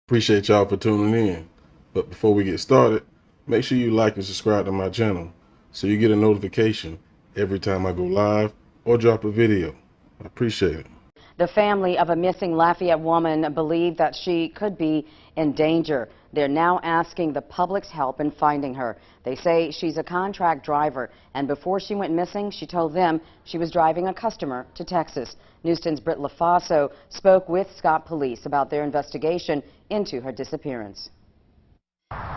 Appreciate y'all for tuning in. But before we get started, make sure you like and subscribe to my channel so you get a notification every time I go live or drop a video. I appreciate it. The family of a missing Lafayette woman believed that she could be in danger. They're now asking the public's help in finding her. They say she's a contract driver, and before she went missing, she told them she was driving a customer to Texas. News 10's Britt LaFaso spoke with Scott Police about their investigation into her disappearance.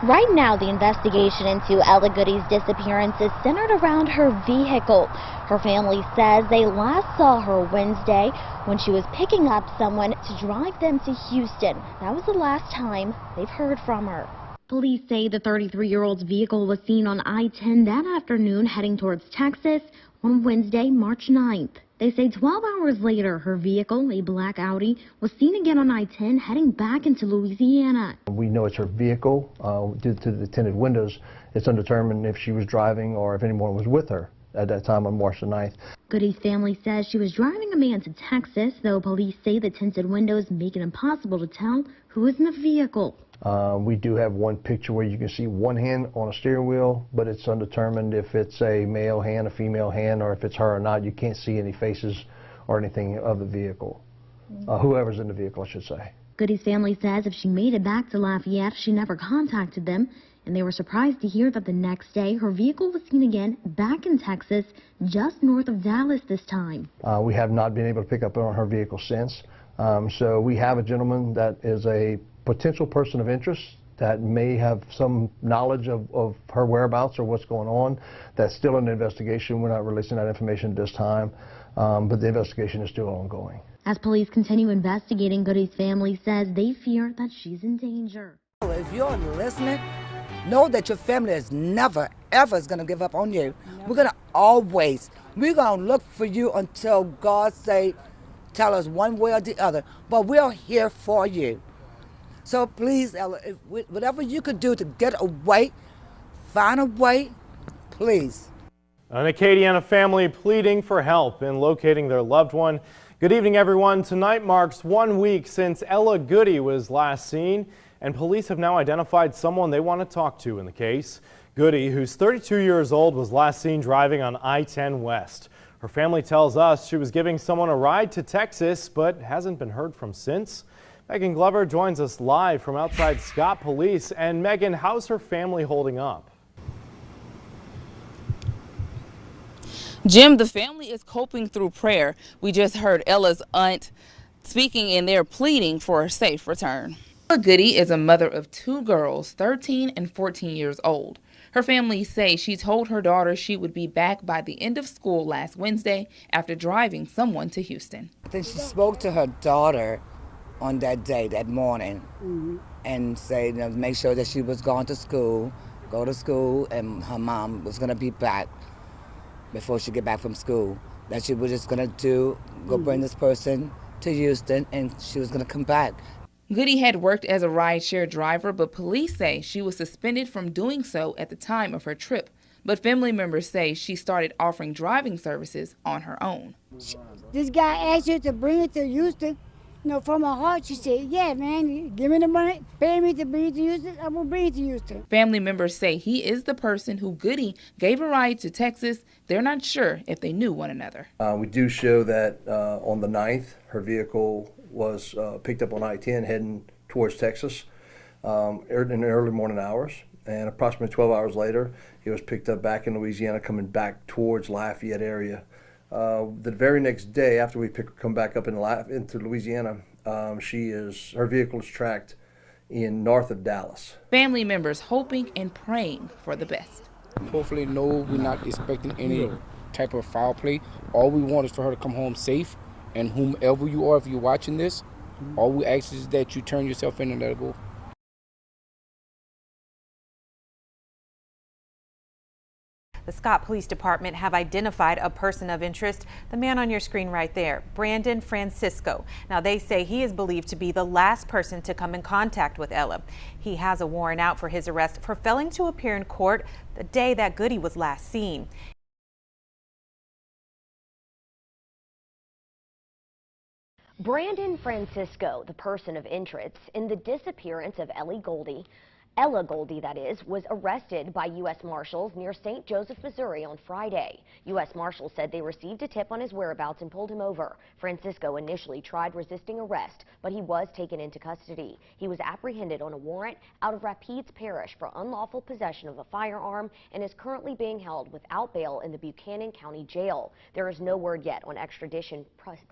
Right now, the investigation into Ella Goodie's disappearance is centered around her vehicle. Her family says they last saw her Wednesday when she was picking up someone to drive them to Houston. That was the last time they've heard from her. Police say the 33-year-old's vehicle was seen on I-10 that afternoon heading towards Texas on Wednesday, March 9th. They say 12 hours later, her vehicle, a black Audi, was seen again on I-10 heading back into Louisiana. We know it's her vehicle. Due to the tinted windows, it's undetermined if she was driving or if anyone was with her at that time on March the 9th. Goodie's family says she was driving a man to Texas, though police say the tinted windows make it impossible to tell who is in the vehicle. We do have one picture where you can see one hand on a steering wheel, but it's undetermined if it's a male hand, a female hand, or if it's her or not. You can't see any faces or anything of the vehicle. Whoever's in the vehicle, I should say. Goodie's family says if she made it back to Lafayette, she never contacted them, and they were surprised to hear that the next day her vehicle was seen again back in Texas, just north of Dallas this time. We have not been able to pick up on her vehicle since. So we have a gentleman that is a potential person of interest that may have some knowledge of her whereabouts or what's going on. That's still an investigation. We're not releasing that information at this time, but the investigation is still ongoing. As police continue investigating, Goodie's family says they fear that she's in danger. If you're listening, know that your family is never, ever is going to give up on you. No. We're going to look for you until God say, tell us one way or the other, but we're here for you. So please, Ella, whatever you could do to get away, find a way, please. An Acadiana family pleading for help in locating their loved one. Good evening, everyone. Tonight marks 1 week since Ella Goodie was last seen, and police have now identified someone they want to talk to in the case. Goodie, who's 32 years old, was last seen driving on I-10 West. Her family tells us she was giving someone a ride to Texas, but hasn't been heard from since. Megan Glover joins us live from outside Scott Police. And Megan, how's her family holding up? Jim, the family is coping through prayer. We just heard Ella's aunt speaking, and they're pleading for a safe return. Ella Goodie is a mother of two girls, 13 and 14 years old. Her family say she told her daughter she would be back by the end of school last Wednesday after driving someone to Houston. I think she spoke to her daughter on that day, that morning, and say, make sure that she was going to school, and her mom was going to be back before she get back from school. That she was just going to go bring this person to Houston, and she was going to come back. Goodie had worked as a rideshare driver, but police say she was suspended from doing so at the time of her trip. But family members say she started offering driving services on her own. This guy asked her to bring it to Houston. From her heart, she said, yeah, man, give me the money, pay me to bring it to Houston, I will bring it to Houston. Family members say he is the person who Goodie gave a ride to Texas. They're not sure if they knew one another. We do show that on the 9th, her vehicle was picked up on I-10 heading towards Texas in the early morning hours. And approximately 12 hours later, it was picked up back in Louisiana, coming back towards Lafayette area. The very next day, after we come back up into Louisiana, her vehicle is tracked in north of Dallas. Family members hoping and praying for the best. Hopefully, no, we're not expecting any type of foul play. All we want is for her to come home safe, and whomever you are, if you're watching this, all we ask is that you turn yourself in and let her go. The Scott Police Department have identified a person of interest, the man on your screen right there, Brandon Francisco. Now, they say he is believed to be the last person to come in contact with Ella. He has a warrant out for his arrest for failing to appear in court the day that Goodie was last seen. Brandon Francisco, the person of interest in the disappearance of Ella Goodie, that is, was arrested by U.S. Marshals near St. Joseph, Missouri on Friday. U.S. Marshals said they received a tip on his whereabouts and pulled him over. Francisco initially tried resisting arrest, but he was taken into custody. He was apprehended on a warrant out of Rapides Parish for unlawful possession of a firearm and is currently being held without bail in the Buchanan County Jail. There is no word yet on extradition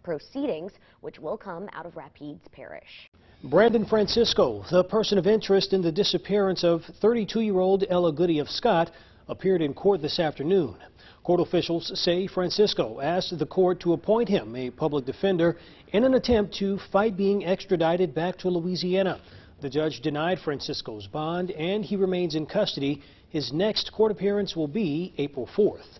proceedings, which will come out of Rapides Parish. Brandon Francisco, the person of interest in the disappearance of 32-year-old Ella Goodie of Scott, appeared in court this afternoon. Court officials say Francisco asked the court to appoint him a public defender in an attempt to fight being extradited back to Louisiana. The judge denied Francisco's bond and he remains in custody. His next court appearance will be April 4th.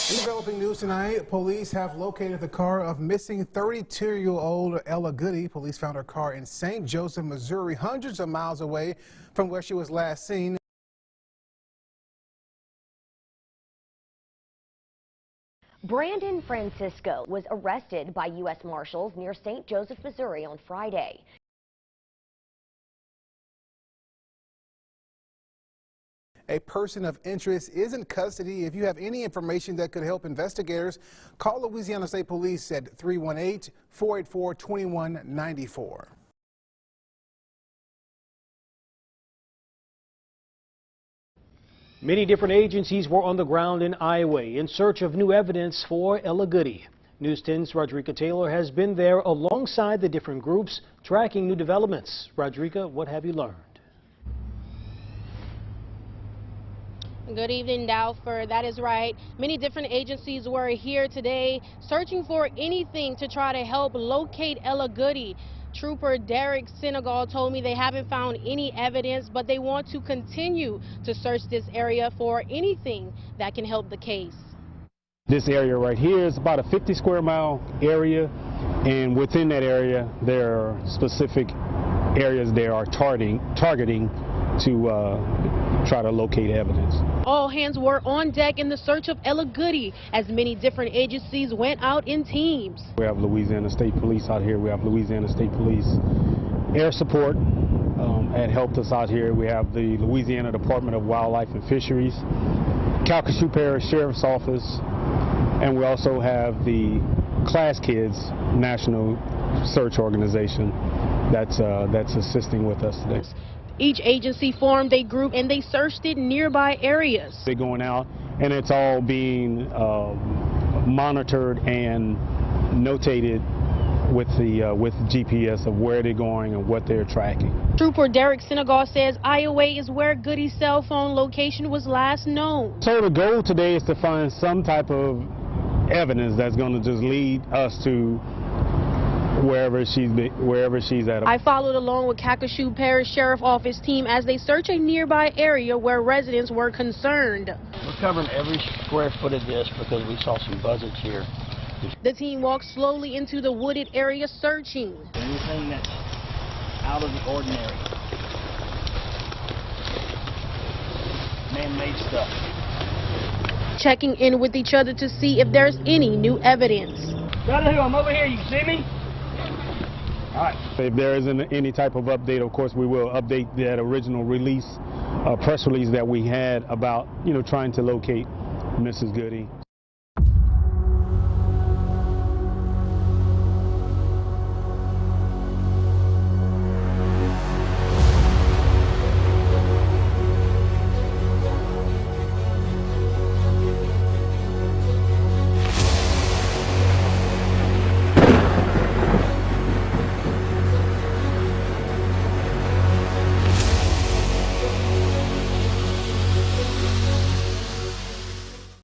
In developing news tonight, police have located the car of missing 32-year-old Ella Goodie. Police found her car in St. Joseph, Missouri, hundreds of miles away from where she was last seen. Brandon Francisco was arrested by U.S. Marshals near St. Joseph, Missouri on Friday. A person of interest is in custody. If you have any information that could help investigators, call Louisiana State Police at 318-484-2194. Many different agencies were on the ground in Iowa in search of new evidence for Ella Goodie. News 10's Rodrika Taylor has been there alongside the different groups tracking new developments. Rodrika, what have you learned? Good evening, Dalford. That is right. Many different agencies were here today searching for anything to try to help locate Ella Goodie. Trooper Derek Senegal told me they haven't found any evidence, but they want to continue to search this area for anything that can help the case. This area right here is about a 50 square mile area, and within that area there are specific areas they are targeting to try to locate evidence. All hands were on deck in the search of Ella Goodie as many different agencies went out in teams. We have Louisiana State Police out here. We have Louisiana State Police Air Support had helped us out here. We have the Louisiana Department of Wildlife and Fisheries, Calcasieu Parish Sheriff's Office, and we also have the Class Kids National Search Organization that's assisting with us today. Each agency formed a group and they searched it nearby areas. They're going out and it's all being monitored and notated with GPS of where they're going and what they're tracking. Trooper Derek Senegal says Iowa is where Goodie's cell phone location was last known. So the goal today is to find some type of evidence that's going to just lead us to wherever she's at. I followed along with Calcasieu Parish Sheriff Office team as they search a nearby area where residents were concerned. We're covering every square foot of this because we saw some buzzards here. The team walked slowly into the wooded area searching. Anything that's out of the ordinary. Man-made stuff. Checking in with each other to see if there's any new evidence. Brother, I'm over here. You see me? All right. If there isn't any type of update, of course, we will update that original release, press release that we had about, trying to locate Mrs. Goodie.